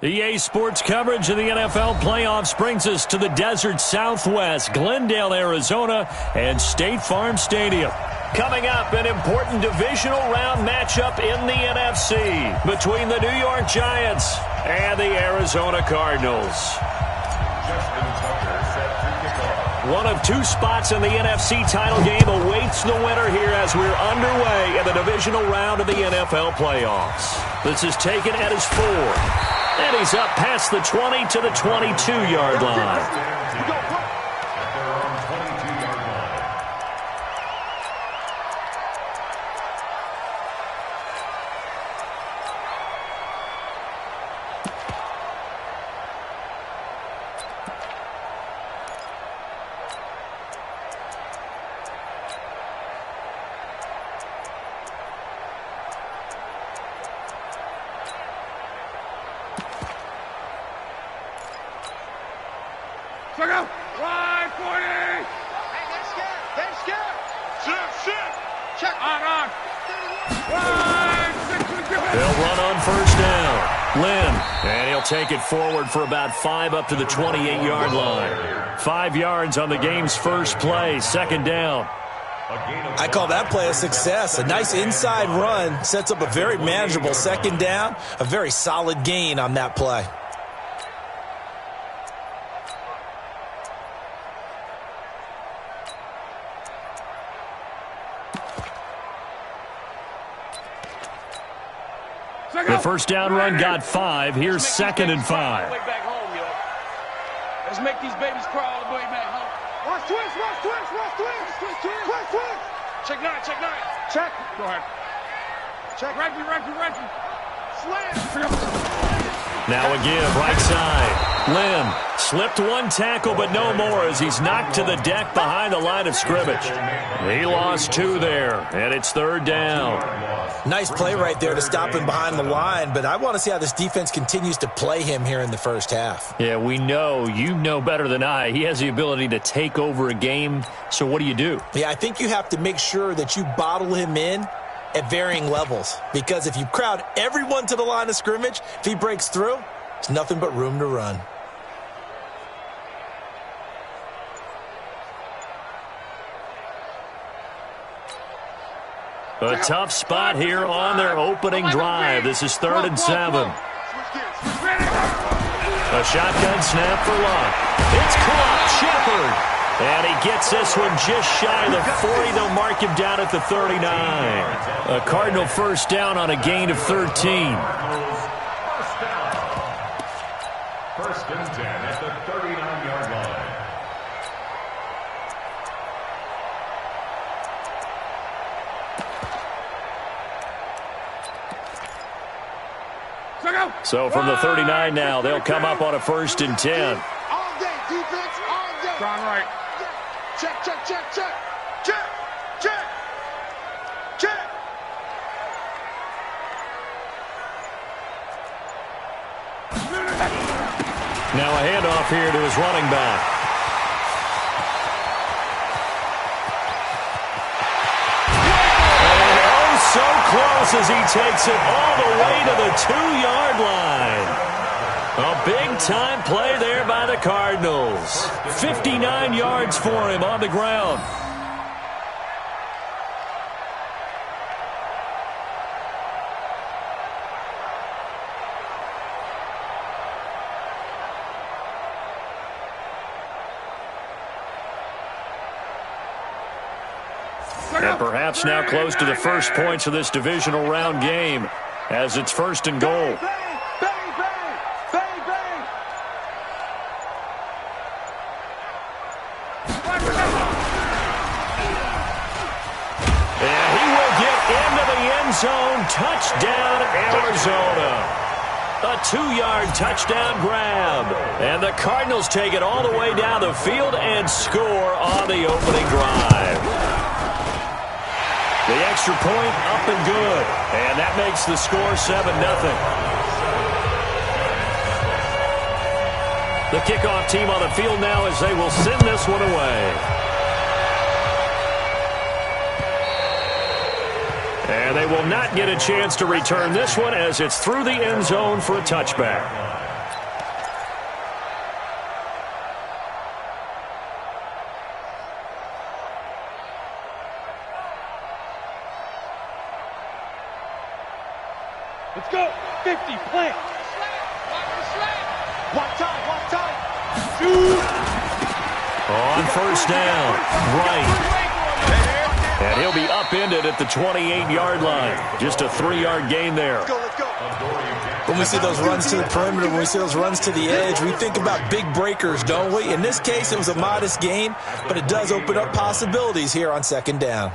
EA Sports coverage of the NFL playoffs brings us to the desert Southwest, Glendale, Arizona, and State Farm Stadium. Coming up, an important divisional round matchup in the NFC between the New York Giants and the Arizona Cardinals. One of two spots in the NFC title game awaits the winner here as we're underway in the divisional round of the NFL playoffs. This is taken at his 4. And he's up past the 20 to the 22-yard line. Take it forward for about 5 up to the 28-yard line. 5 yards on the game's first play, second down. I call that play a success. A nice inside run sets up a very manageable second down. A very solid gain on that play. The first down run got 5. Here's second and 5. Let's make these babies crawl all the way back home. Watch twist, watch twist, watch twist, twist, twist, twist, twist. Check 9, check 9. Check. Go ahead. Check. Right, slam. Now a give, right side. Lynn slipped one tackle, but no more as he's knocked to the deck behind the line of scrimmage. He lost 2 there, and it's third down. Nice play right there to stop him behind the line, but I want to see how this defense continues to play him here in the first half. Yeah, we know. You know better than I. He has the ability to take over a game, so what do you do? Yeah, I think you have to make sure that you bottle him in at varying levels, because if you crowd everyone to the line of scrimmage, if he breaks through, it's nothing but room to run. A tough spot here on their opening drive. This is 3rd and 7. A shotgun snap for Luck. It's caught. Shepard. And he gets this one just shy of the 40. They'll mark him down at the 39. A Cardinal first down on a gain of 13. First and 10 at the 39-yard line. So from the 39 now, they'll come up on a 1st and 10. All day, defense, all day. Strong right. Check, check, check, check. Check, check, check. Now a handoff here to his running back. So close as he takes it all the way to the 2-yard line. A big-time play there by the Cardinals. 59 yards for him on the ground. And perhaps now close to the first points of this divisional round game as it's 1st and goal. Bang, bang, bang, bang, bang. And he will get into the end zone. Touchdown, Arizona. A 2-yard touchdown grab. And the Cardinals take it all the way down the field and score on the opening drive. The extra point up and good. And that makes the score 7-0. The kickoff team on the field now as they will send this one away. And they will not get a chance to return this one as it's through the end zone for a touchback. Let's go. 50, plant. Walk tight. Shoot. On first down, right. And he'll be upended at the 28-yard line. Just a 3-yard gain there. Let's go. When we see those runs to the perimeter, when we see those runs to the edge, we think about big breakers, don't we? In this case, it was a modest gain, but it does open up possibilities here on second down.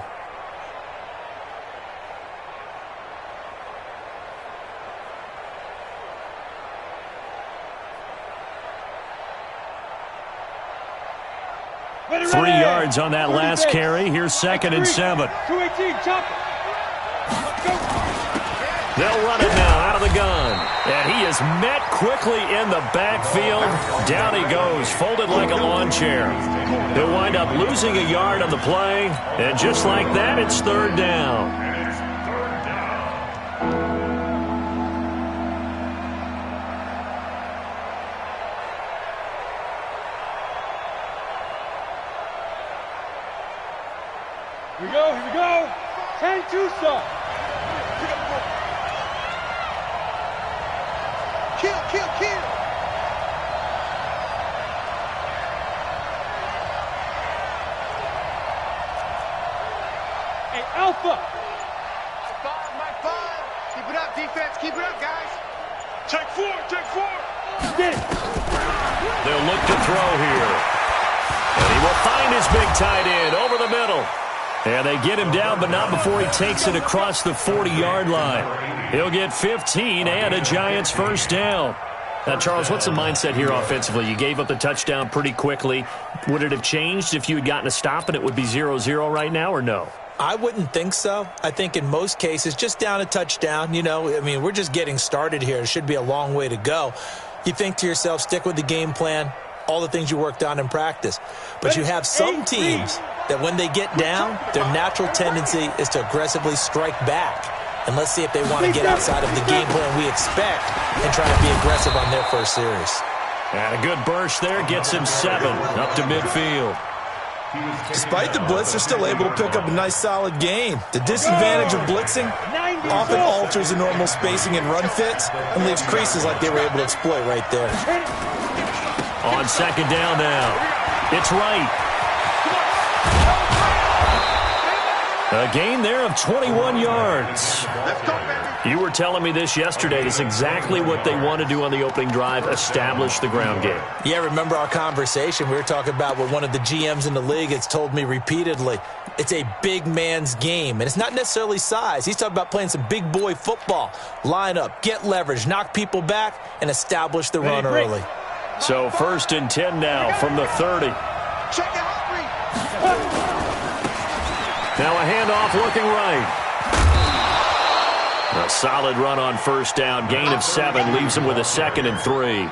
Ready. 3 yards on that last carry. Here's second and 7. 218, chop it. Let's go. They'll run it now out of the gun. And he is met quickly in the backfield. Down he goes, folded like a lawn chair. He'll wind up losing a yard on the play. And just like that, it's third down. Here we go. 10-2 stop. Kill. Hey, Alpha. Mike 5. Keep it up, defense. Keep it up, guys. Check 4. Get it. They'll look to throw here. And he will find his big tight end over the middle. And they get him down, but not before he takes it across the 40-yard line. He'll get 15 and a Giants first down. Now, Charles, what's the mindset here offensively? You gave up the touchdown pretty quickly. Would it have changed if you had gotten a stop and it would be 0-0 right now, or no? I wouldn't think so. I think in most cases, just down a touchdown, we're just getting started here. It should be a long way to go. You think to yourself, stick with the game plan, all the things you worked on in practice. But you have some teams that when they get down, their natural tendency is to aggressively strike back. And let's see if they want to get outside of the game plan we expect and try to be aggressive on their first series. And a good burst there gets him 7 up to midfield. Despite the blitz, they're still able to pick up a nice solid gain. The disadvantage of blitzing often alters the normal spacing and run fits and leaves creases like they were able to exploit right there. On second down now, it's right. A gain there of 21 yards. You were telling me this yesterday. It's exactly what they want to do on the opening drive, establish the ground game. Yeah, remember our conversation? We were talking about what one of the GMs in the league has told me repeatedly. It's a big man's game, and it's not necessarily size. He's talking about playing some big boy football. Line up, get leverage, knock people back, and establish the run early. So first and 10 now from the 30. Now a handoff looking right. A solid run on first down. Gain of 7 leaves him with a 2nd and 3.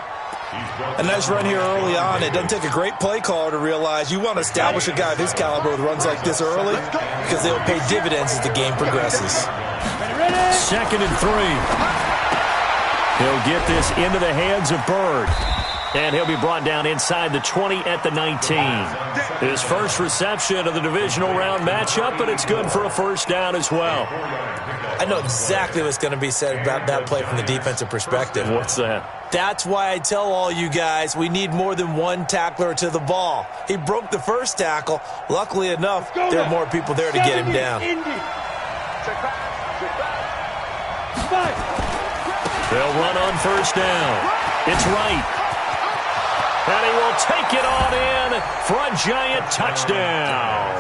A nice run here early on. It doesn't take a great play caller to realize you want to establish a guy of his caliber with runs like this early because they'll pay dividends as the game progresses. 2nd and 3. He'll get this into the hands of Bird. And he'll be brought down inside the 20 at the 19. His first reception of the divisional round matchup, but it's good for a first down as well. I know exactly what's going to be said about that play from the defensive perspective. What's that? That's why I tell all you guys we need more than one tackler to the ball. He broke the first tackle. Luckily enough, there are more people there to get him down. They'll run on first down. It's right. And he will take it on in for a Giant touchdown.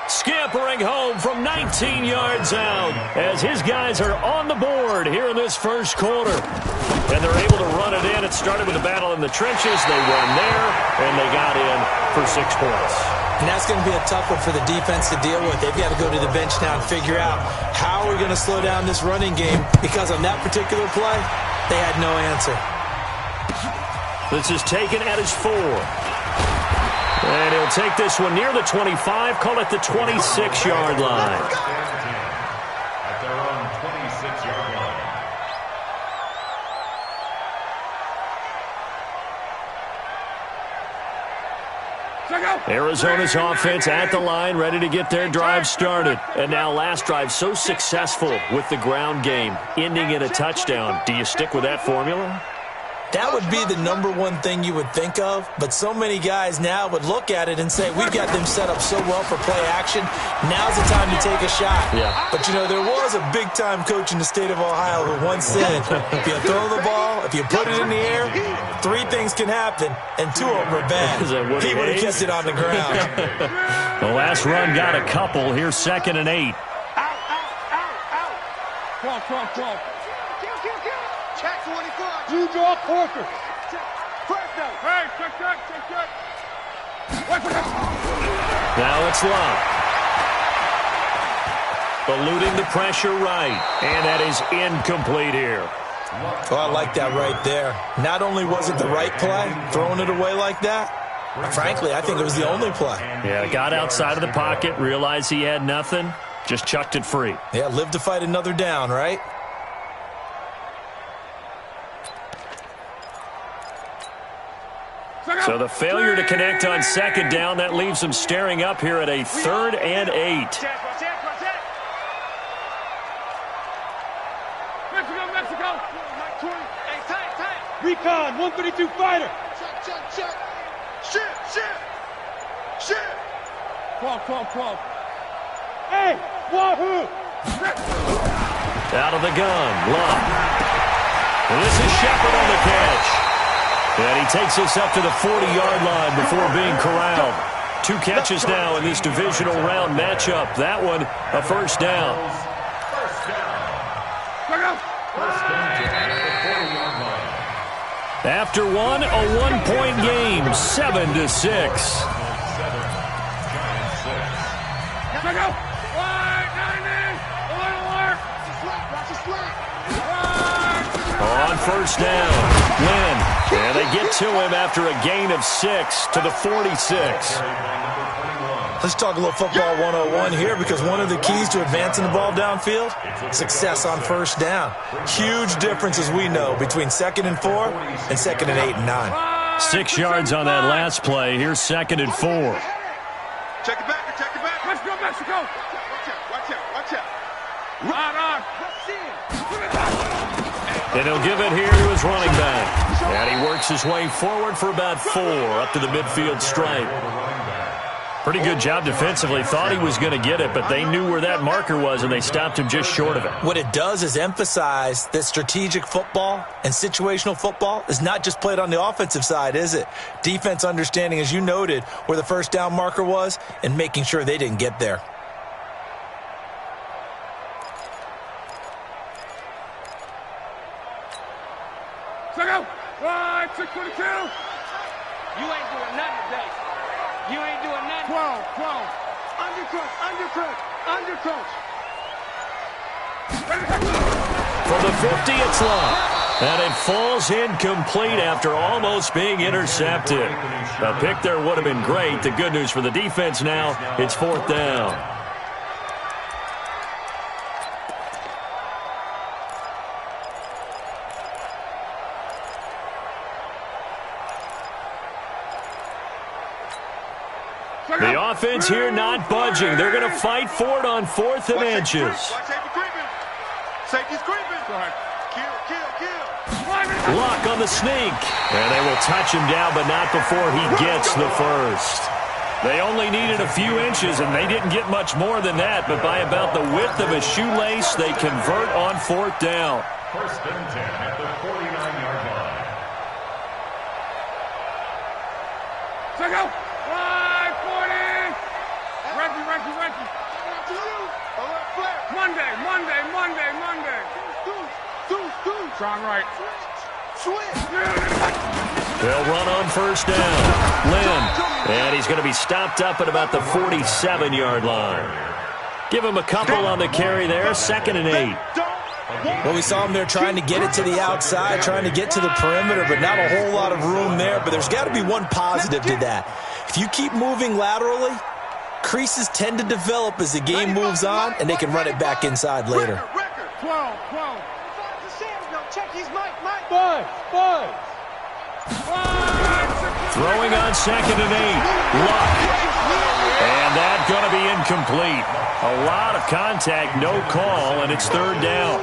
Scampering home from 19 yards out as his guys are on the board here in this first quarter. And they're able to run it in. It started with a battle in the trenches. They won there, and they got in for 6 points. And that's going to be a tough one for the defense to deal with. They've got to go to the bench now and figure out how we're going to slow down this running game, because on that particular play, they had no answer. This is taken at his 4. And he'll take this one near the 25, call it the 26-yard line. At their own 26-yard line. Arizona's offense at the line, ready to get their drive started. And now last drive so successful with the ground game, ending in a touchdown. Do you stick with that formula? That would be the number one thing you would think of, but so many guys now would look at it and say, we've got them set up so well for play action, now's the time to take a shot. Yeah. But, you know, there was a big-time coach in the state of Ohio who once said, if you throw the ball, if you put it in the air, 3 things can happen, and 2 of them are bad. He would have kept it on the ground. The last run got a couple. Here's 2nd and 8. Come on. Check 24. You draw quarter. First down. Hey, check. Now it's Love. Eluding the pressure right. And that is incomplete here. Oh, I like that right there. Not only was it the right play, throwing it away like that, frankly, I think it was the only play. Yeah, got outside of the pocket, realized he had nothing, just chucked it free. Yeah, live to fight another down, right? So the failure to connect on 2nd down, that leaves them staring up here at a 3rd and 8. Mexico. Recon, 132 fighter. Check. Shit. Come. Hey, wahoo. Out of the gun, Love. And this is Shepard on the catch. And he takes us up to the 40-yard line before being corralled. 2 catches now in this divisional round matchup. That one, a first down. After one, a 1-point game, 7-6. On first down, Lynn. And they get to him after a gain of 6 to the 46. Let's talk a little football 101 here, because one of the keys to advancing the ball downfield, success on first down. Huge difference, as we know, between 2nd and 4 and 2nd and 8 and 9. 6 yards on that last play. Here's 2nd and 4. Check it back. Let's go, Mexico. Watch out. On. And he'll give it here to his running back. And he works his way forward for about 4 up to the midfield stripe. Pretty good job defensively. Thought he was going to get it, but they knew where that marker was, and they stopped him just short of it. What it does is emphasize that strategic football and situational football is not just played on the offensive side, is it? Defense understanding, as you noted, where the first down marker was and making sure they didn't get there. Right, 622. You ain't doing nothing today. You ain't doing nothing. 12. Undercoach. For the 50, it's Love. And it falls incomplete after almost being intercepted. A pick there would have been great. The good news for the defense now, it's 4th down. The offense here not budging. They're going to fight for it on 4th and inches. Safety's creeping. Kill. Luck on the sneak. And they will touch him down, but not before he gets the first. They only needed a few inches, and they didn't get much more than that. But by about the width of a shoelace, they convert on 4th down. 1st and 10 at the 49-yard line. Check out. 540. Reggie. Monday. Strong right. They'll run on first down. Lynn. And he's going to be stopped up at about the 47-yard line. Give him a couple on the carry there. 2nd and 8. Well, we saw him there trying to get it to the outside, trying to get to the perimeter, but not a whole lot of room there. But there's got to be one positive to that. If you keep moving laterally, creases tend to develop as the game moves on, and they can run it back inside later. 12. Check his mic. 5. Throwing on 2nd and 8. Luck. going to be incomplete. A lot of contact, no call, and it's third down.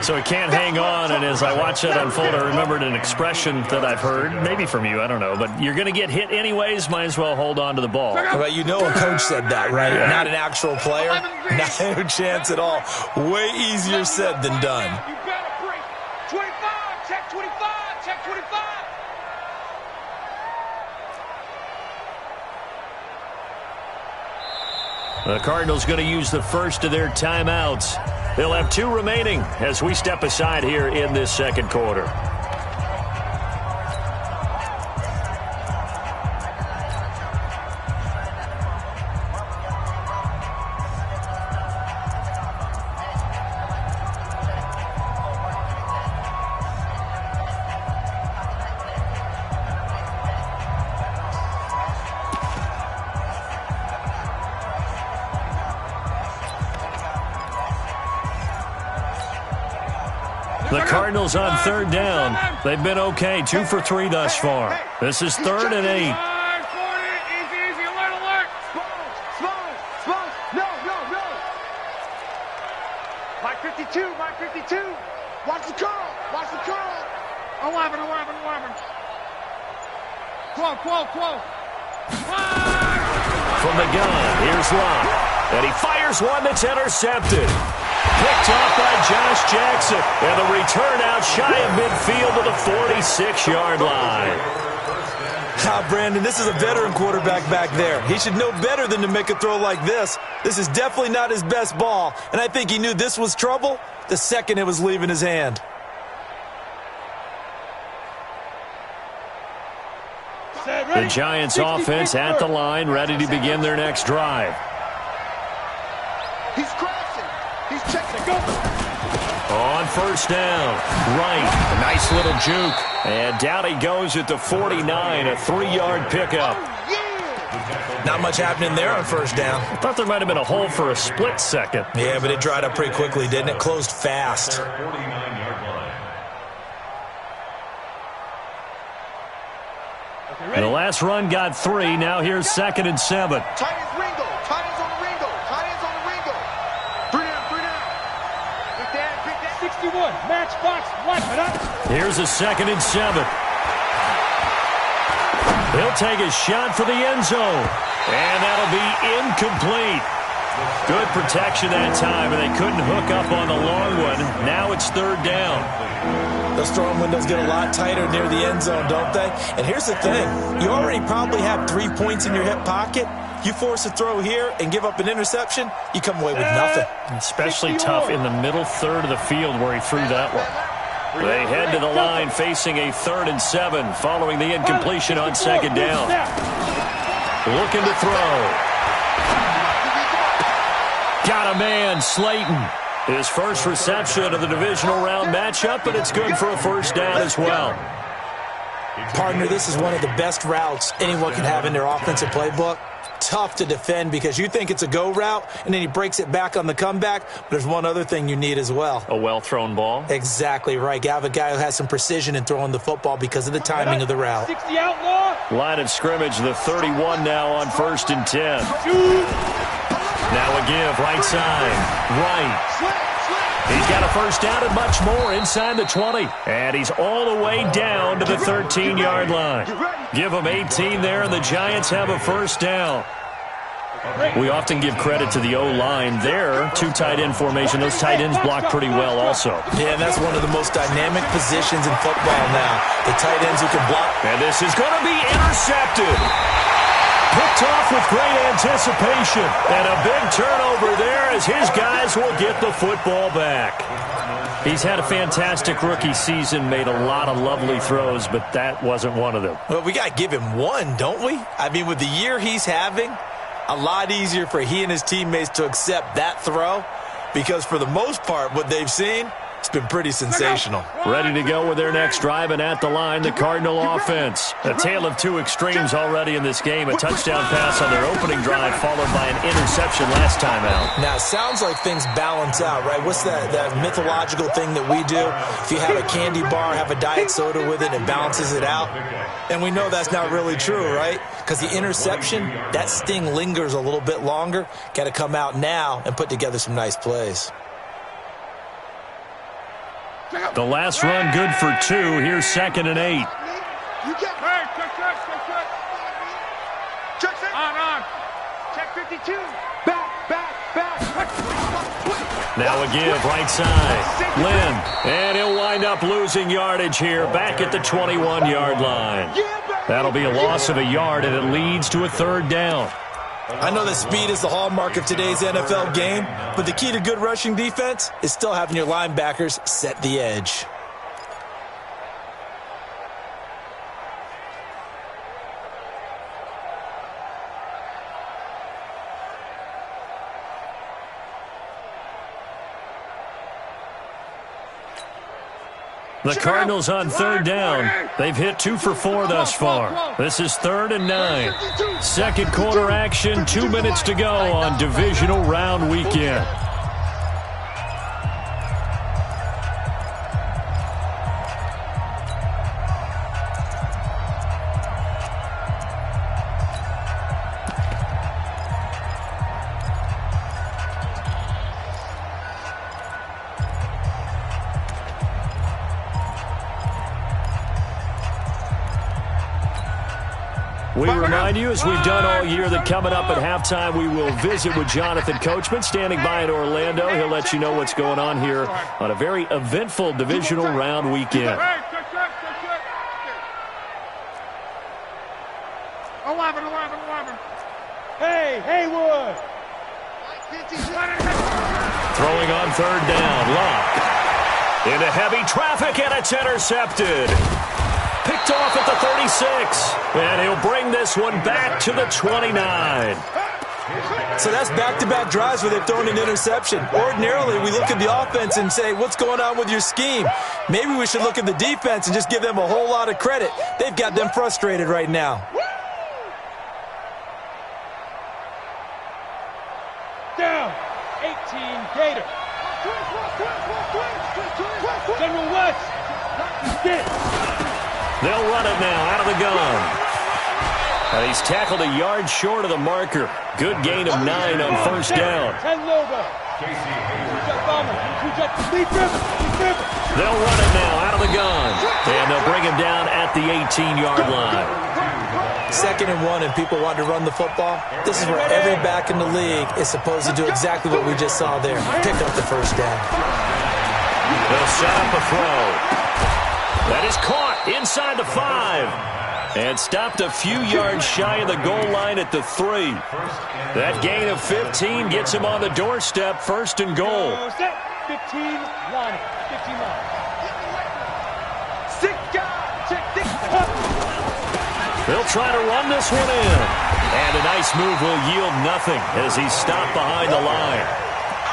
So he can't hang on, and as I watch that unfold, I remembered an expression that I've heard, maybe from you, I don't know, but you're going to get hit anyways, might as well hold on to the ball. Well, you know a coach said that, right? Yeah. Not an actual player. Not a chance at all. Way easier said than done. You better break. 25, check 25, check 25. The Cardinals going to use the first of their timeouts. They'll have 2 remaining as we step aside here in this second quarter. The Cardinals on third down. They've been okay, 2 for 3 thus far. This is 3rd and 8. Easy, alert, alert. Smalls. No. Mike 52. Watch the curl. 11. 12. From the gun, here's Locke. And he fires one that's intercepted. Picked off by Josh Jackson. And the return out shy of midfield to the 46-yard line. Brandon, this is a veteran quarterback back there. He should know better than to make a throw like this. This is definitely not his best ball. And I think he knew this was trouble the second it was leaving his hand. The Giants offense at the line, ready to begin their next drive. He's crashing. He's checking. Go. On first down, right, a nice little juke. And down he goes at the 49, a 3-yard pickup. Not much happening there on first down. I thought there might have been a hole for a split second. Yeah, but it dried up pretty quickly, didn't it? Closed fast. And the last run got 3. Now here's 2nd and 7. Tight ends Ringo. Tight ends on the Ringo. 3 down. Big Dan. 61. Matchbox. Watch it up. Here's a 2nd and 7. He'll take a shot for the end zone. And that'll be incomplete. Good protection that time, and they couldn't hook up on the long one. Now it's 3rd down. Those throwing windows get a lot tighter near the end zone, don't they? And here's the thing. You already probably have 3 points in your hip pocket. You force a throw here and give up an interception, you come away with nothing. Especially tough in the middle third of the field where he threw that one. They head to the line facing a 3rd and 7 following the incompletion on 2nd down. Looking to throw. Got a man, Slayton. His first reception of the divisional round matchup, but it's good for a first down as well. Partner, this is one of the best routes anyone can have in their offensive playbook. Tough to defend because you think it's a go route, and then he breaks it back on the comeback. But there's one other thing you need as well. A well-thrown ball? Exactly right. You have a guy who has some precision in throwing the football because of the timing of the route. 60 outlaw. Line of scrimmage, the 31 now on 1st and 10. Now a give, right side, right. He's got a first down and much more inside the 20. And he's all the way down to the 13-yard line. Give him 18 there, and the Giants have a first down. We often give credit to the O-line there. 2 tight end formation. Those tight ends block pretty well also. Yeah, and that's one of the most dynamic positions in football now. The tight ends who can block. And this is going to be intercepted. Picked off with great anticipation. And a big turnover there as his guys will get the football back. He's had a fantastic rookie season, made a lot of lovely throws, but that wasn't one of them. Well, we got to give him one, don't we? I mean, with the year he's having, a lot easier for he and his teammates to accept that throw because for the most part, what they've seen, It's been pretty sensational. Ready to go with their next drive, and at the line, the Cardinal offense. A tale of two extremes already in this game. A touchdown pass on their opening drive, followed by an interception last time out. Now, it sounds like things balance out, right? What's that mythological thing that we do? If you have a candy bar, have a diet soda with it, it balances it out. And we know that's not really true, right? Because the interception, that sting lingers a little bit longer. Got to come out now and put together some nice plays. The last run good for 2. Here's 2nd and 8. On. Check 52. Back. Now a give, right side. Lynn, and he'll wind up losing yardage here, back at the 21-yard line. That'll be a loss of a yard, and it leads to a 3rd down. I know that speed is the hallmark of today's NFL game, but the key to good rushing defense is still having your linebackers set the edge. The Cardinals on 3rd down. They've hit 2 for 4 thus far. This is 3rd and 9. Second quarter action, 2 minutes to go on divisional round weekend. We remind you, as we've done all year, that coming up at halftime, we will visit with Jonathan Coachman, standing by in Orlando. He'll let you know what's going on here on a very eventful divisional round weekend. 11. Hey, Haywood. Throwing on 3rd down, Locke. Into heavy traffic, and it's intercepted. Picked off at the 36, and he'll bring this one back to the 29. So that's back-to-back drives where they've thrown an interception. Ordinarily, we look at the offense and say, what's going on with your scheme? Maybe we should look at the defense and just give them a whole lot of credit. They've got them frustrated right now. Down. 18 Gator. General West. They'll run it now out of the gun. And he's tackled a yard short of the marker. Good gain of 9 on 1st down. They'll run it now out of the gun. And they'll bring him down at the 18-yard line. 2nd and 1, and people want to run the football. This is where every back in the league is supposed to do exactly what we just saw there. Pick up the 1st down. They'll set up a throw. That is caught inside the 5 and stopped a few yards shy of the goal line at the 3. That gain of 15 gets him on the doorstep, 1st and goal. 15 line. 15 line. 6 guys. They'll try to run this one in. And a nice move will yield nothing as he's stopped behind the line.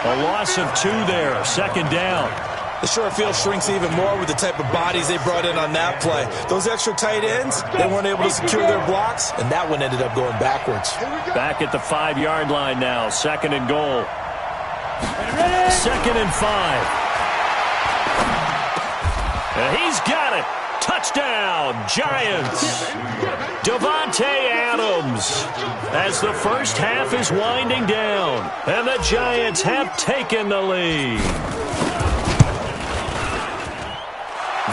A loss of 2 there, 2nd down. The short field shrinks even more with the type of bodies they brought in on that play. Those extra tight ends, they weren't able to secure their blocks, and that one ended up going backwards. Back at the 5-yard line now, 2nd and goal. 2nd and 5. And he's got it. Touchdown, Giants. Davante Adams as the first half is winding down, and the Giants have taken the lead.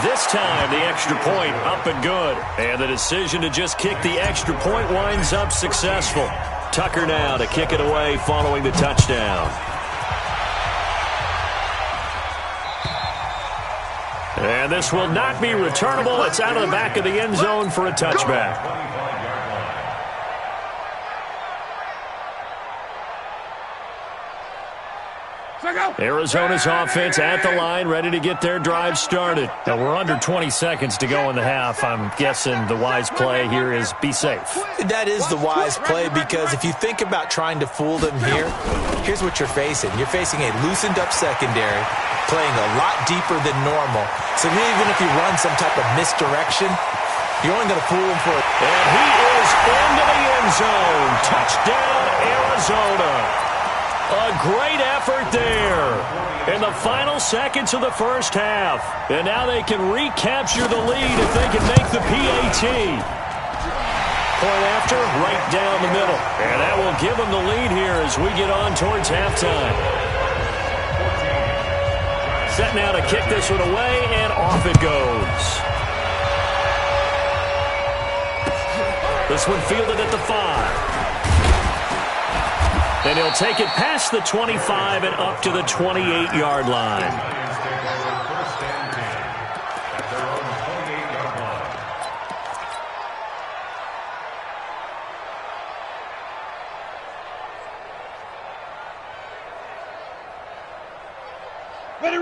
This time, the extra point up and good. And the decision to just kick the extra point winds up successful. Tucker now to kick it away following the touchdown. And this will not be returnable. It's out of the back of the end zone for a touchback. Arizona's offense at the line, ready to get their drive started. Now, we're under 20 seconds to go in the half. I'm guessing the wise play here is be safe. That is the wise play, because if you think about trying to fool them here, here's what you're facing. You're facing a loosened up secondary, playing a lot deeper than normal. So even if you run some type of misdirection, you're only going to fool them for it. And he is into the end zone. Touchdown, Arizona. A great effort there in the final seconds of the first half. And now they can recapture the lead if they can make the PAT. Point after, right down the middle. And that will give them the lead here as we get on towards halftime. Set now to kick this one away, and off it goes. This one fielded at the 5. And he'll take it past the 25 and up to the 28-yard line.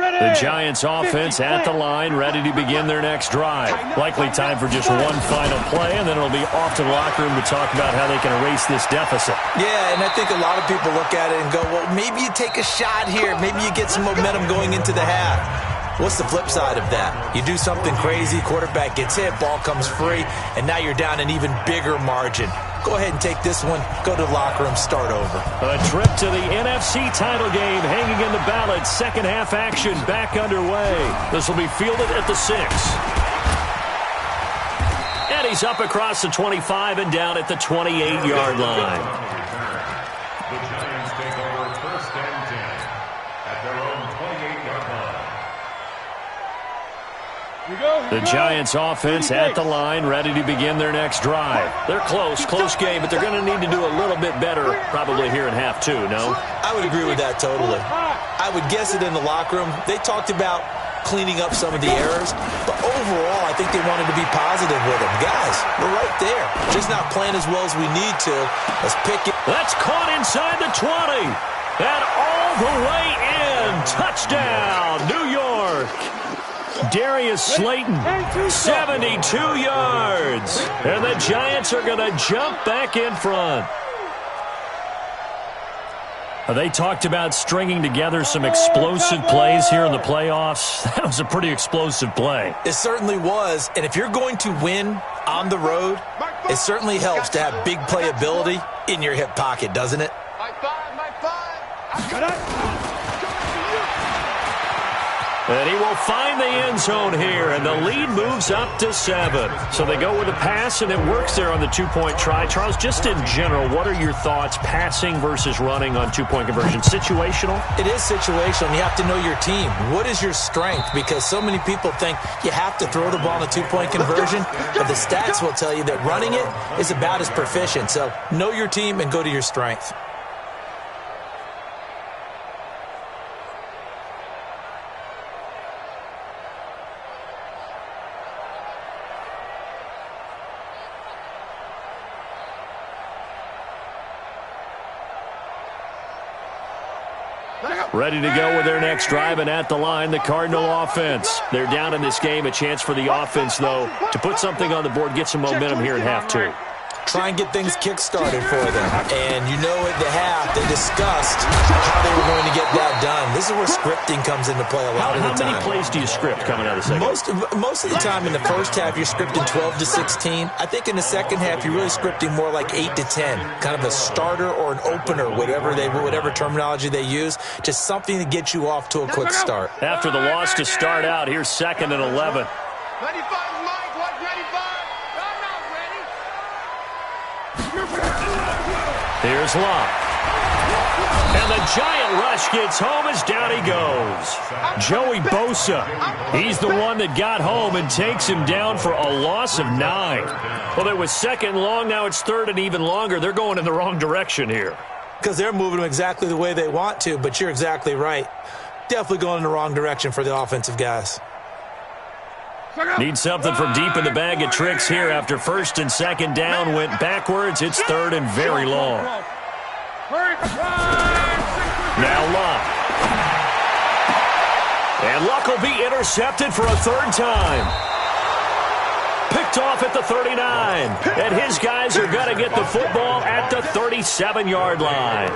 The Giants offense at the line, ready to begin their next drive. Likely time for just one final play, and then it'll be off to the locker room to talk about how they can erase this deficit. Yeah, and I think a lot of people look at it and go, well, maybe you take a shot here. Maybe you get some momentum going into the half. What's the flip side of that? You do something crazy, quarterback gets hit, ball comes free, and now you're down an even bigger margin. Go ahead and take this one, go to the locker room, start over. A trip to the NFC title game hanging in the balance. Second half action back underway. This will be fielded at the 6. And he's up across the 25 and down at the 28-yard line. The Giants take over first and 10 at their own 28-yard line. The Giants offense at the line, ready to begin their next drive. They're close game, but they're going to need to do a little bit better probably here in half 2, no? I would agree with that totally. I would guess it in the locker room. They talked about cleaning up some of the errors, but overall I think they wanted to be positive with them. Guys, we're right there. Just not playing as well as we need to. Let's pick it. That's caught inside the 20. And all the way in. Touchdown, New York. Darius Slayton, 72 yards. And the Giants are going to jump back in front. They talked about stringing together some explosive plays here in the playoffs. That was a pretty explosive play. It certainly was. And if you're going to win on the road, it certainly helps to have big playability in your hip pocket, doesn't it? And he will find the end zone here, and the lead moves up to 7. So they go with a pass, and it works there on the two-point try. Charles, just in general, what are your thoughts, passing versus running on two-point conversion? Situational? It is situational, and you have to know your team. What is your strength? Because so many people think you have to throw the ball in a two-point conversion, but the stats will tell you that running it is about as proficient. So know your team and go to your strength. Ready to go with their next drive, and at the line, the Cardinal offense. They're down in this game. A chance for the offense, though, to put something on the board, get some momentum here in half 2. Try and get things kick-started for them. And you know at the half, they discussed how they were going to get that done. This is where scripting comes into play a lot of the time. How many plays do you script coming out of the second? Most of the time in the first half, you're scripting 12 to 16. I think in the second half, you're really scripting more like 8 to 10. Kind of a starter or an opener, whatever terminology they use. Just something to get you off to a quick start. After the loss to start out, here's 2nd and 11. Here's Love. And the giant rush gets home as down he goes. Joey Bosa, he's the one that got home and takes him down for a loss of 9. Well, it was 2nd and long, now it's 3rd and even longer. They're going in the wrong direction here. Because they're moving them exactly the way they want to, but you're exactly right. Definitely going in the wrong direction for the offensive guys. Need something from deep in the bag of tricks here after 1st and 2nd down went backwards. It's 3rd and very long. Now Love. And Luck will be intercepted for a third time. Picked off at the 39. And his guys are going to get the football at the 37-yard line.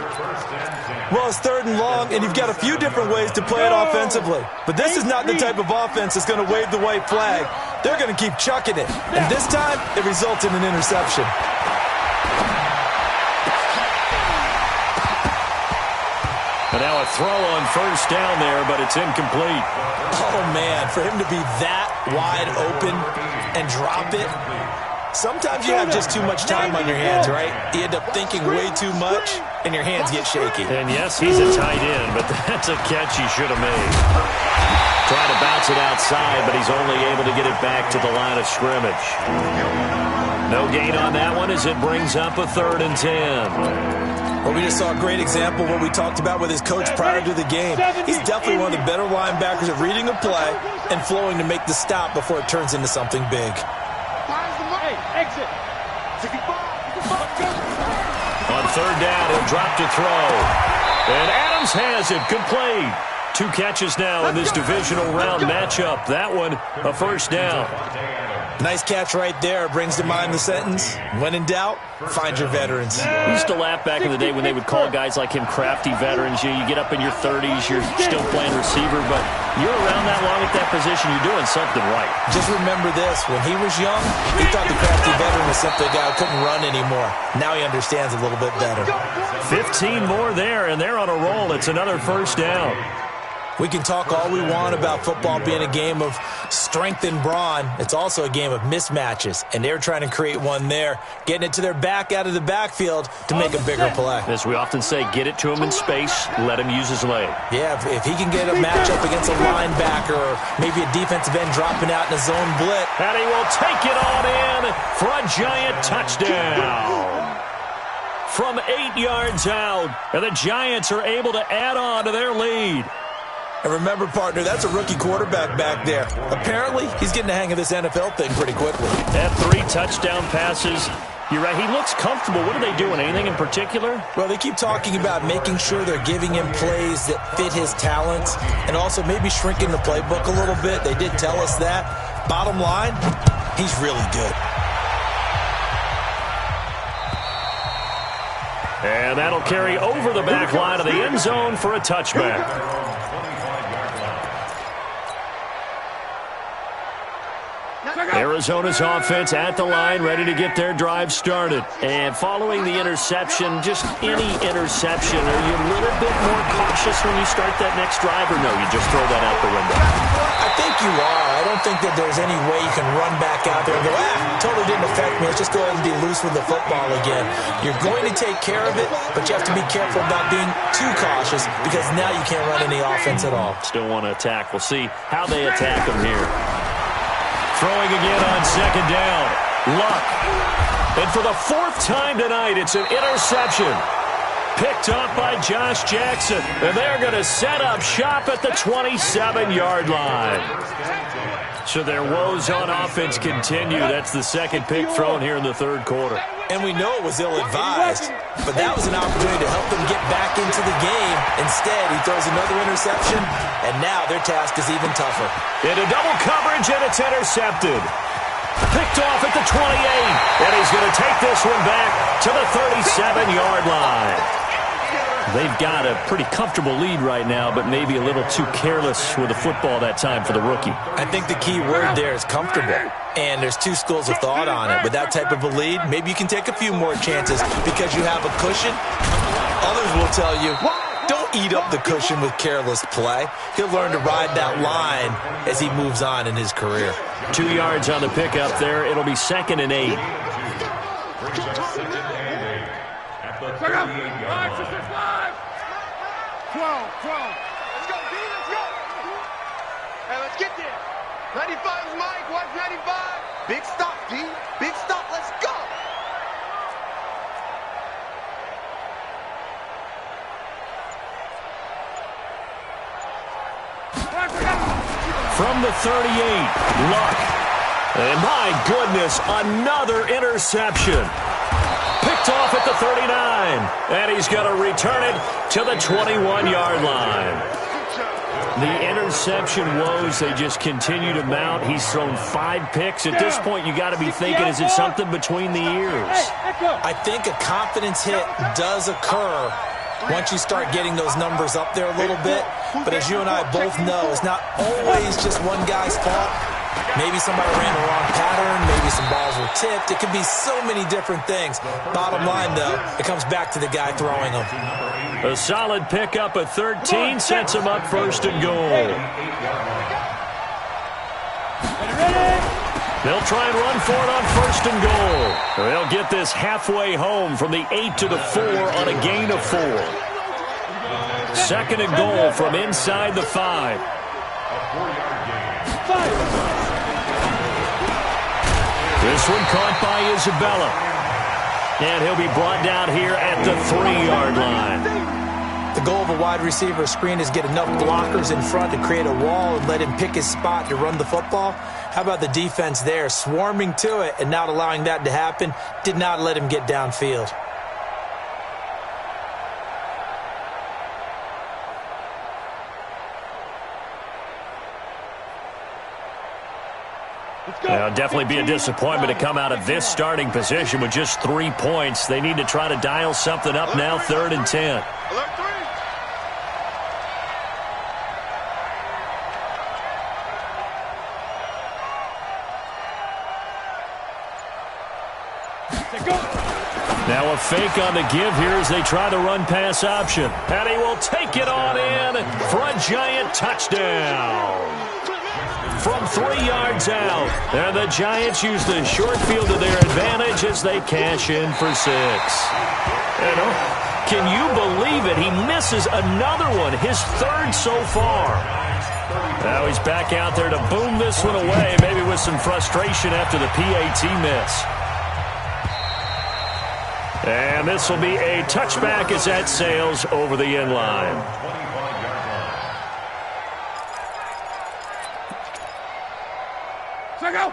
Well, it's 3rd and long, and you've got a few different ways to play it offensively. But this is not the type of offense that's going to wave the white flag. They're going to keep chucking it. And this time, it results in an interception. And now a throw on first down there, but it's incomplete. Oh, man, for him to be that wide open and drop it. Sometimes you have just too much time on your hands, right? You end up thinking way too much, and your hands get shaky. And yes, he's a tight end, but that's a catch he should have made. Trying to bounce it outside, but he's only able to get it back to the line of scrimmage. No gain on that one as it brings up a 3rd and 10. Well, we just saw a great example of what we talked about with his coach prior to the game. He's definitely one of the better linebackers at reading a play and flowing to make the stop before it turns into something big. Exit. On 3rd down, he'll drop to throw. And Adams has it complete. 2 catches now in this divisional round matchup. That one, a first down. Nice catch right there. Brings to mind the sentence, when in doubt, find your veterans. We used to laugh back in the day when they would call guys like him crafty veterans. You get up in your 30s, you're still playing receiver, but you're around that long at that position, you're doing something right. Just remember this. When he was young, he thought the crafty veteran was simply a guy who couldn't run anymore. Now he understands a little bit better. 15 more there, and they're on a roll. It's another first down. We can talk all we want about football being a game of strength and brawn. It's also a game of mismatches, and they're trying to create one there, getting it to their back out of the backfield to make a bigger play. As we often say, get it to him in space, let him use his leg. Yeah, if he can get a matchup against a linebacker or maybe a defensive end dropping out in a zone blitz. And he will take it on in for a giant touchdown. From 8 yards out, and the Giants are able to add on to their lead. And remember, partner, that's a rookie quarterback back there. Apparently, he's getting the hang of this NFL thing pretty quickly. At 3 touchdown passes. You're right, he looks comfortable. What are they doing? Anything in particular? Well, they keep talking about making sure they're giving him plays that fit his talents and also maybe shrinking the playbook a little bit. They did tell us that. Bottom line, he's really good. And that'll carry over the back line of the end zone for a touchback. Arizona's offense at the line, ready to get their drive started. And following the interception, just any interception, are you a little bit more cautious when you start that next drive, or no, you just throw that out the window? I think you are. I don't think that there's any way you can run back out there and go, totally didn't affect me. Let's just go ahead and be loose with the football again. You're going to take care of it, but you have to be careful about being too cautious because now you can't run any offense at all. Still want to attack. We'll see how they attack them here. Throwing again on 2nd down. Luck. And for the 4th time tonight, it's an interception. Picked up by Josh Jackson. And they're going to set up shop at the 27-yard line. So their woes on offense continue. That's the 2nd pick thrown here in the 3rd quarter. And we know it was ill-advised, but that was an opportunity to help them get back into the game. Instead, he throws another interception, and now their task is even tougher. Into double coverage, and it's intercepted. Picked off at the 28, and he's going to take this one back to the 37-yard line. They've got a pretty comfortable lead right now, but maybe a little too careless with the football that time for the rookie. I think the key word there is comfortable. And there's 2 schools of thought on it. With that type of a lead, maybe you can take a few more chances because you have a cushion. Others will tell you, don't eat up the cushion with careless play. He'll learn to ride that line as he moves on in his career. 2 yards on the pickup there. It'll be 2nd and 8. At the 38-yard line. 12. Let's go, D. Let's go. Hey, let's get there. 95 is Mike. Watch 95. Big stop, D. Big stop. Let's go. From the 38, Luck. And my goodness, another interception. Picked off at the 39. And he's going to return it to the 21-yard line. The interception woes, they just continue to mount. He's thrown 5 picks. At this point, you got to be thinking, is it something between the ears? I think a confidence hit does occur once you start getting those numbers up there a little bit. But as you and I both know, it's not always just one guy's fault. Maybe somebody ran the wrong pattern. Maybe some balls were tipped. It could be so many different things. Bottom line, though, it comes back to the guy throwing them. A solid pickup at 13 sets him up first and goal. They'll try and run for it on first and goal. They'll get this halfway home from the 8 to the 4 on a gain of 4. Second and goal from inside the 5. This one caught by Isabella. And he'll be brought down here at the 3-yard line. The goal of a wide receiver screen is get enough blockers in front to create a wall and let him pick his spot to run the football. How about the defense there, swarming to it and not allowing that to happen? Did not let him get downfield. It'll definitely be a disappointment to come out of this starting position with just 3 points. They need to try to dial something up now, 3rd and 10. Now a fake on the give here as they try the run-pass option. And he will take it on in for a giant touchdown. From 3 yards out. And the Giants use the short field to their advantage as they cash in for 6. Can you believe it? He misses another one, his 3rd so far. Now he's back out there to boom this one away, maybe with some frustration after the PAT miss. And this will be a touchback as that sails over the end line.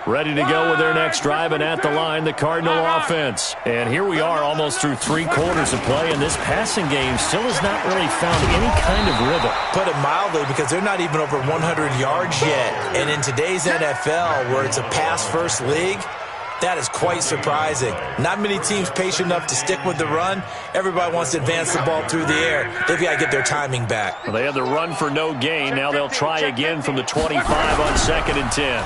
Ready to go with their next drive, and at the line, the Cardinal offense. And here we are almost through 3 quarters of play, and this passing game still has not really found any kind of rhythm. Put it mildly, because they're not even over 100 yards yet. And in today's NFL, where it's a pass-first league, that is quite surprising. Not many teams patient enough to stick with the run. Everybody wants to advance the ball through the air. They've got to get their timing back. Well, they had the run for no gain. Now they'll try again from the 25 on 2nd and 10.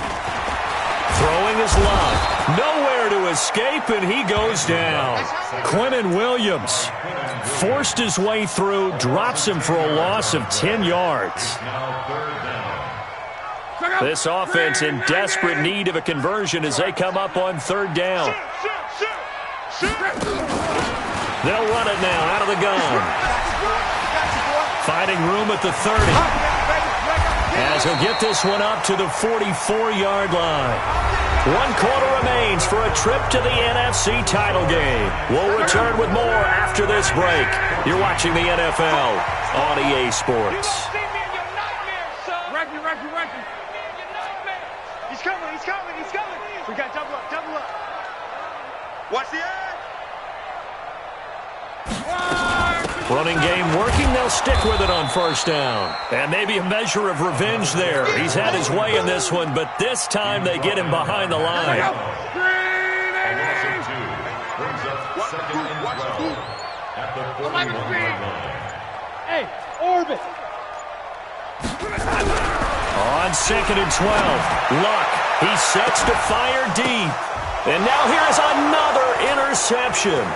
Throwing his Love. Nowhere to escape, and he goes down. Quinnen Williams forced his way through, drops him for a loss of 10 yards. This offense in desperate need of a conversion as they come up on 3rd down. They'll run it now out of the gun. Finding room at the 30. As he'll get this one up to the 44-yard line. 1 quarter remains for a trip to the NFC title game. We'll return with more after this break. You're watching the NFL on EA Sports. He's coming, he's coming, he's coming. We got double up, double up. Watch the edge. Running game working, they'll stick with it on 1st down. And maybe a measure of revenge there. He's had his way in this one, but this time they get him behind the line. Hey, orbit. On 2nd and 12, Luck, he sets to fire deep. And now here's another interception.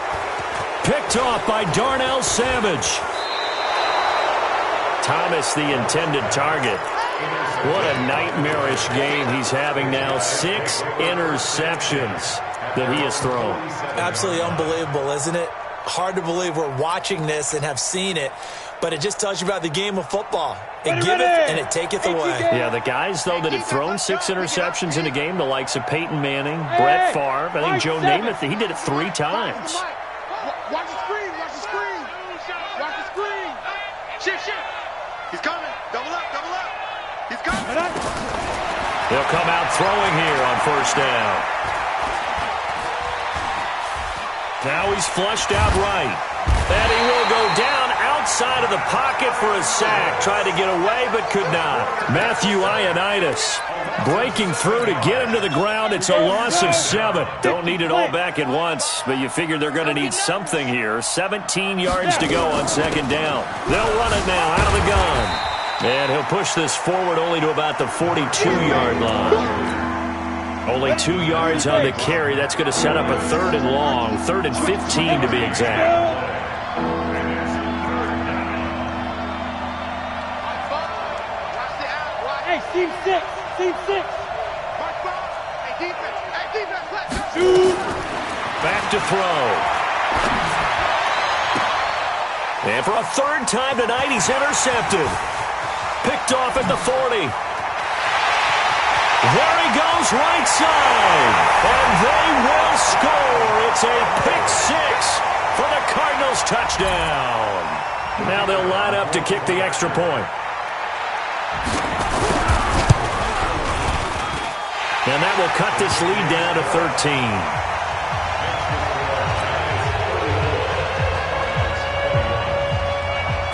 Picked off by Darnell Savage. Thomas, the intended target. What a nightmarish game he's having now. 6 interceptions that he has thrown. Absolutely unbelievable, isn't it? Hard to believe we're watching this and have seen it, but it just tells you about the game of football. It giveth and it taketh away. Yeah, the guys, though, that have thrown 6 interceptions in a game, the likes of Peyton Manning, Brett Favre, I think Joe Namath, he did it 3 times. Watch the screen, watch the screen. Watch the screen. Shift. He's coming. Double up. He's coming. They'll come out throwing here on 1st down. Now he's flushed out right. And he will go down outside of the pocket for a sack. Tried to get away, but could not. Matthew Ioannidis breaking through to get him to the ground. It's a loss of 7. Don't need it all back at once, but you figure they're going to need something here. 17 yards to go on second down. They'll run it now out of the gun. And he'll push this forward only to about the 42-yard line. Only 2 yards on the carry. That's going to set up a 3rd and long. 3rd and 15 to be exact. Hey, team 6. Team 6. Hey, defense. Hey, defense. Let's go. Back to throw. And for a 3rd time tonight, he's intercepted. Picked off at the 40. There he goes, right side. And they will score. It's a pick 6 for the Cardinals touchdown. Now they'll line up to kick the extra point. And that will cut this lead down to 13.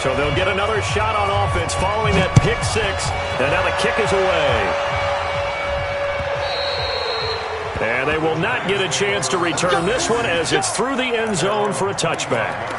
So they'll get another shot on offense following that pick 6. And now the kick is away. And they will not get a chance to return this one as it's through the end zone for a touchback.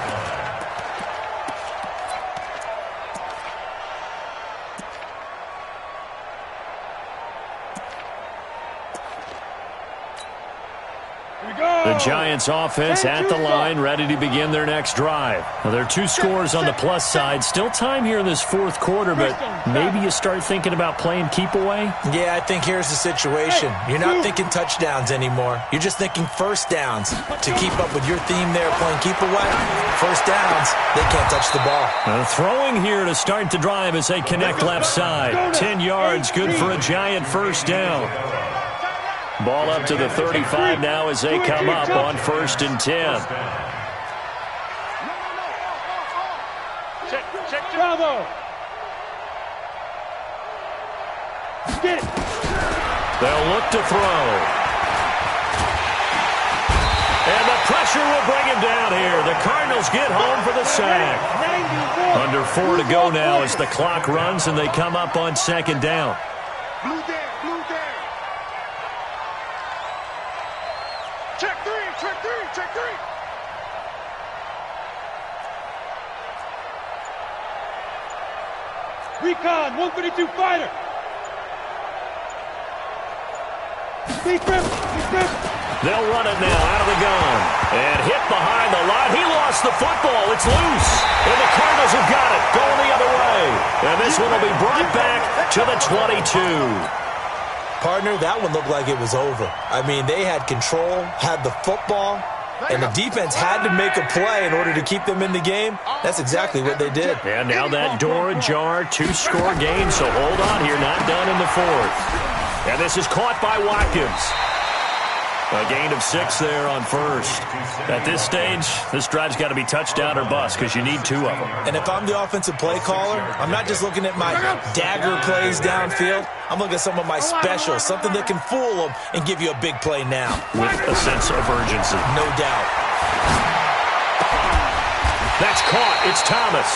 The Giants offense at the line, ready to begin their next drive. Now, there are 2 scores on the plus side. Still time here in this 4th quarter, but maybe you start thinking about playing keep away? Yeah, I think here's the situation. You're not thinking touchdowns anymore. You're just thinking first downs. To keep up with your theme there, playing keep away, first downs, they can't touch the ball. Throwing here to start the drive as they connect left side. 10 yards, good for a Giant first down. Ball up to the 35 now as they come up on 1st and 10. Check, Bravo. Get it. They'll look to throw. And the pressure will bring him down here. The Cardinals get home for the sack. Under 4 to go now as the clock runs and they come up on 2nd down. Blue there. Check three. Recon, 132 fighter. Speed grip. They'll run it now out of the gun. And hit behind the line. He lost the football. It's loose. And the Cardinals have got it. Going the other way. And this one will be brought back to the 22. Partner, that one looked like it was over. I mean, they had control, had the football, and the defense had to make a play in order to keep them in the game. That's exactly what they did. And now that door ajar, 2-score game, so hold on here, not done in the 4th. And this is caught by Watkins. A gain of 6 there on 1st. At this stage, this drive's got to be touchdown or bust because you need 2 of them. And if I'm the offensive play caller, I'm not just looking at my dagger plays downfield. I'm looking at some of my specials, something that can fool them and give you a big play now. With a sense of urgency. No doubt. That's caught. It's Thomas.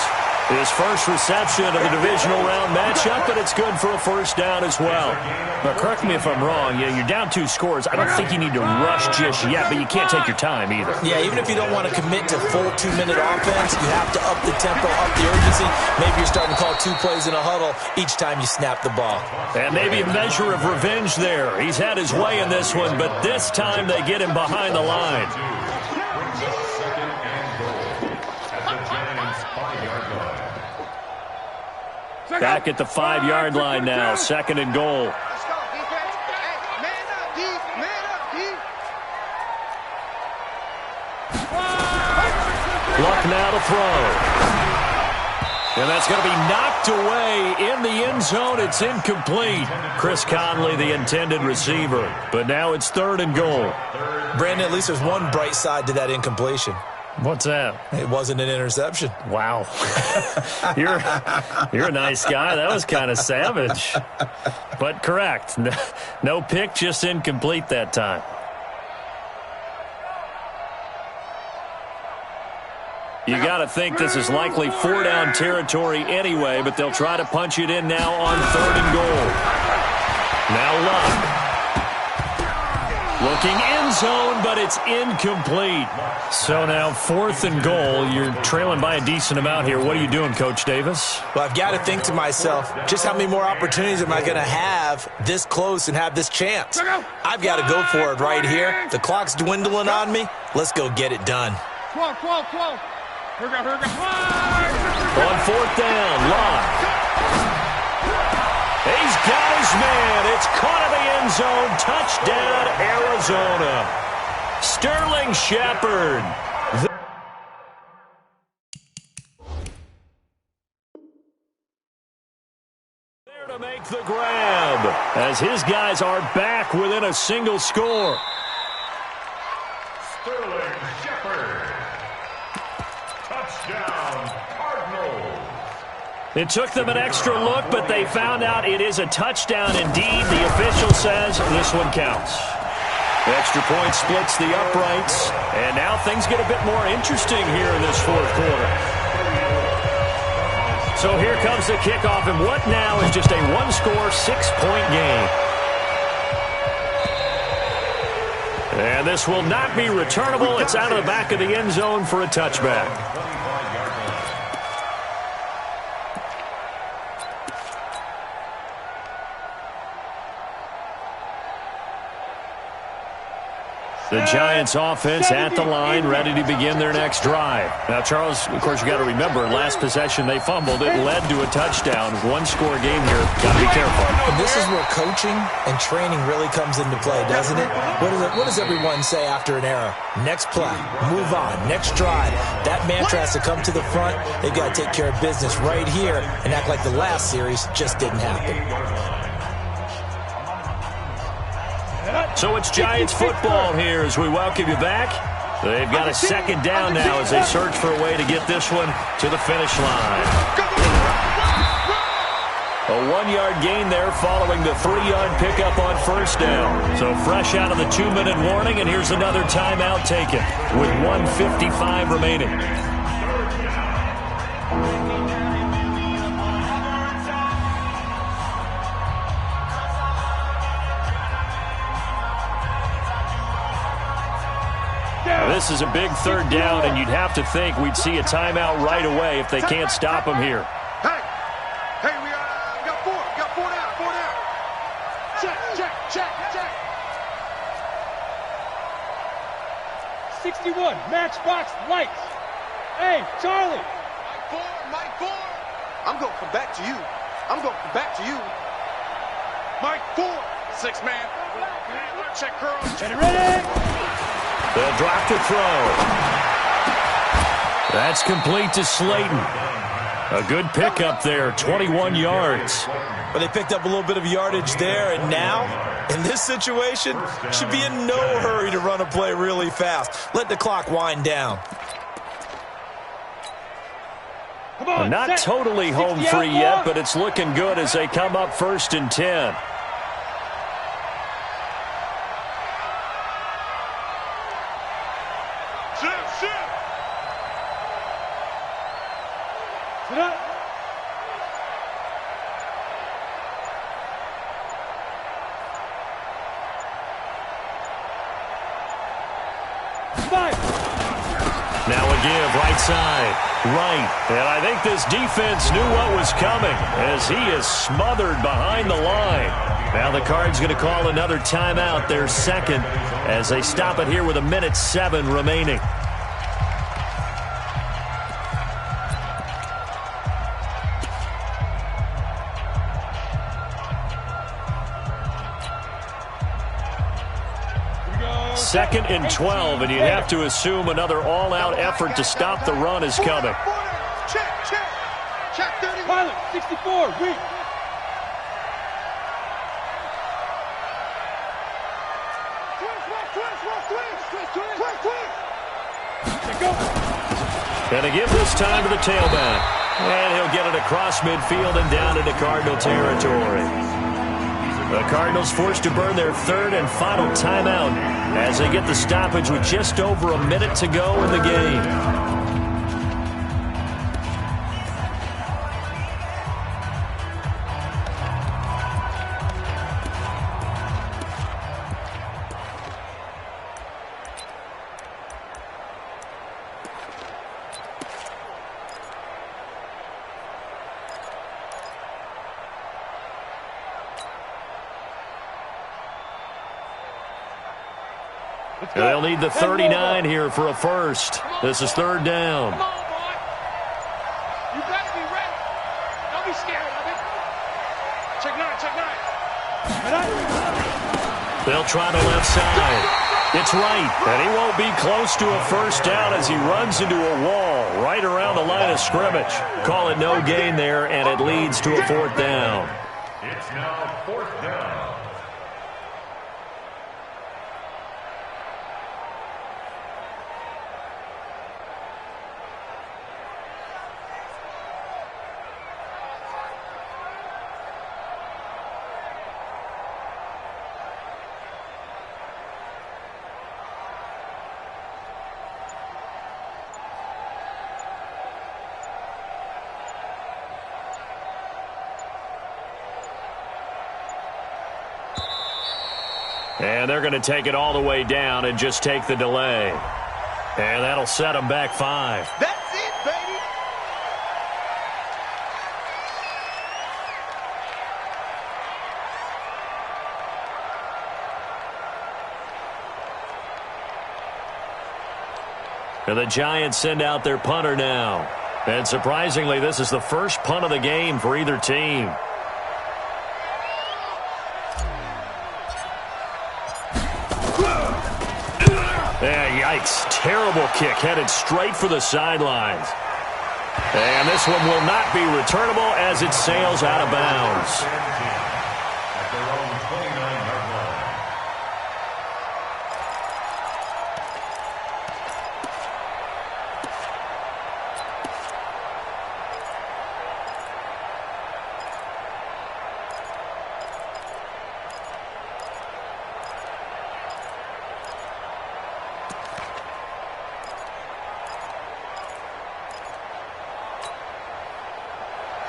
His first reception of the divisional round matchup, but it's good for a first down as well. Now, correct me if I'm wrong. Yeah, you're down 2 scores. I don't think you need to rush just yet, but you can't take your time either. Yeah, even if you don't want to commit to full 2-minute offense, you have to up the tempo, up the urgency. Maybe you're starting to call 2 plays in a huddle each time you snap the ball. And maybe a measure of revenge there. He's had his way in this one, but this time they get him behind the line. Back at the 5-yard line now. 2nd and goal. Let's go, defense. Hey, man up, D. Man up, D. Luck now to throw. And that's going to be knocked away in the end zone. It's incomplete. Chris Conley, the intended receiver. But now it's 3rd and goal. Brandon, at least there's one bright side to that incompletion. What's that? It wasn't an interception. Wow. You're a nice guy. That was kind of savage. But correct. No pick, just incomplete that time. You got to think this is likely 4-down territory anyway, but they'll try to punch it in now on 3rd and goal. Now Luck. Looking end zone, but it's incomplete. So now 4th and goal. You're trailing by a decent amount here. What are you doing, Coach Davis? Well, I've got to think to myself, just how many more opportunities am I going to have this close and have this chance? I've got to go for it right here. The clock's dwindling on me. Let's go get it done. 12. Here we go. On 4th down, Luck. He's got his man. It's caught in the end zone. Touchdown, Arizona. Sterling Shepard. There to make the grab as his guys are back within a single score. Sterling Shepard. Touchdown, Cardinals. It took them an extra look, but they found out it is a touchdown indeed. The official says this one counts. The extra point splits the uprights, and now things get a bit more interesting here in this 4th quarter. So here comes the kickoff, and what now is just a one-score, 6-point game. And this will not be returnable. It's out of the back of the end zone for a touchback. The Giants offense at the line, ready to begin their next drive. Now, Charles, of course, you got to remember, last possession they fumbled. It led to a touchdown. One-score game here. Got to be careful. And this is where coaching and training really comes into play, doesn't it? What does everyone say after an error? Next play, move on, next drive. That mantra has to come to the front. They've got to take care of business right here and act like the last series just didn't happen. So it's Giants football here as we welcome you back. They've got a 2nd down now as they search for a way to get this one to the finish line. A 1-yard gain there following the 3-yard pickup on 1st down. So fresh out of the 2-minute warning, and here's another timeout taken with 1:55 remaining. This is a big 3rd down, and you'd have to think we'd see a timeout right away if they can't stop him here. Hey, we got 4 down. Check. 61, matchbox lights. Hey, Charlie. Mike 4. I'm going to come back to you. Mike 4. 6-man. Check curls. Get it ready. They'll drop to throw. That's complete to Slayton. A good pickup there, 21 yards. But they picked up a little bit of yardage there, and now, in this situation, should be in no hurry to run a play really fast. Let the clock wind down. Not totally home free yet, but it's looking good as they come up 1st and 10. Now a give, right side, right. And I think this defense knew what was coming as he is smothered behind the line. Now the Cards going to call another timeout, their 2nd, as they stop it here with 1:07 remaining. Second and 12, and you'd have to assume another all-out effort to stop the run is coming. Check 30. Pilot, 64, weak. And a give this time to the tailback. And he'll get it across midfield and down into Cardinal territory. The Cardinals forced to burn their 3rd and final timeout as they get the stoppage with just over a minute to go in the game. Let's go. They'll need the 39 here for a first. This is third down. Come on, boy. You got to be ready. Don't be scared of it. Check nine, check nine. They'll try the left side. It's right, and he won't be close to a first down as he runs into a wall right around the line of scrimmage. Call it no gain there, and it leads to a fourth down. It's now fourth down. And they're going to take it all the way down and just take the delay. And that'll set them back 5. That's it, baby. And the Giants send out their punter now. And surprisingly, this is the first punt of the game for either team. Yeah, yikes. Terrible kick headed straight for the sidelines. And this one will not be returnable as it sails out of bounds. At their own 29-yard line.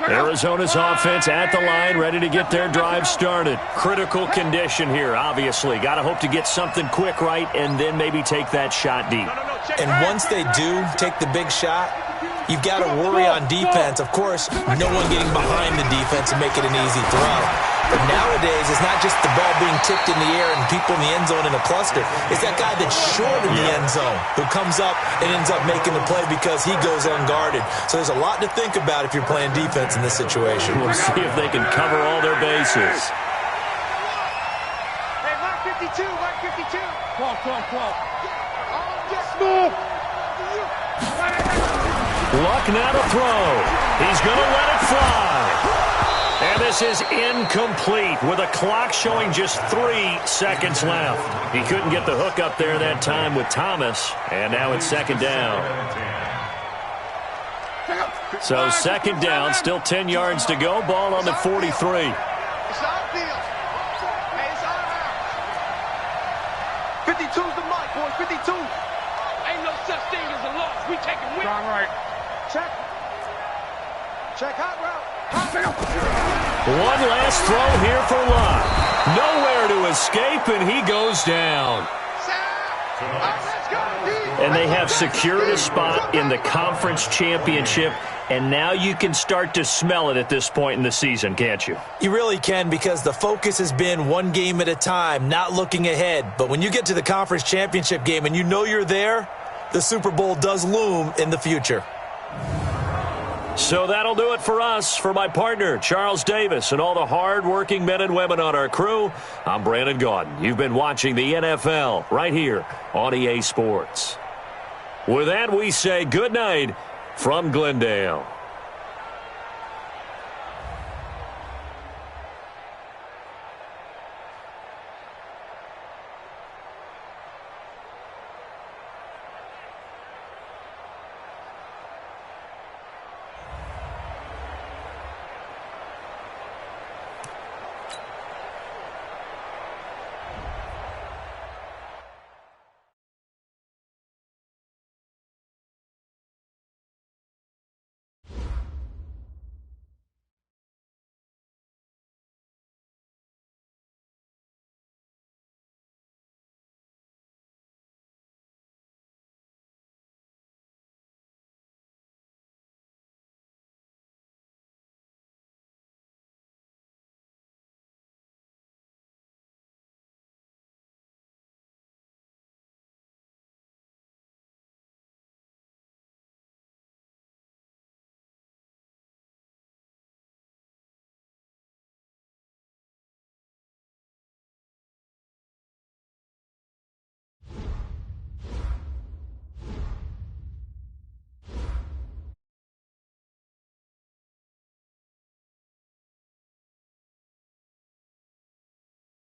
Arizona's offense at the line, ready to get their drive started. Critical condition here, obviously. Got to hope to get something quick right and then maybe take that shot deep. And once they do take the big shot, you've got to worry on defense. Of course, no one getting behind the defense and make it an easy throw. But nowadays, it's not just the ball being tipped in the air and people in the end zone in a cluster. It's that guy that's short in the end zone who comes up and ends up making the play because he goes unguarded. So there's a lot to think about if you're playing defense in this situation. We'll see if they can cover all their bases. Hey, Mark 52, Mark 52. 12. Just move. Luck now to throw. He's going to let it fly. And this is incomplete with a clock showing just 3 seconds left. He couldn't get the hook up there that time with Thomas, and now it's second down. So second down, still 10 yards to go, ball on the 43. It's our deal. Hey, it's our house. 52's the mic, boy. 52. Ain't no such thing as a loss. We take it with. Strong right. Check hot route. One last throw here for Luck. Nowhere to escape, and he goes down. And they have secured a spot in the conference championship, and now you can start to smell it at this point in the season, can't you? You really can, because the focus has been one game at a time, not looking ahead. But when you get to the conference championship game and you know you're there, the Super Bowl does loom in the future. So that'll do it for us. For my partner, Charles Davis, and all the hard-working men and women on our crew, I'm Brandon Gaudin. You've been watching the NFL right here on EA Sports. With that, we say good night from Glendale.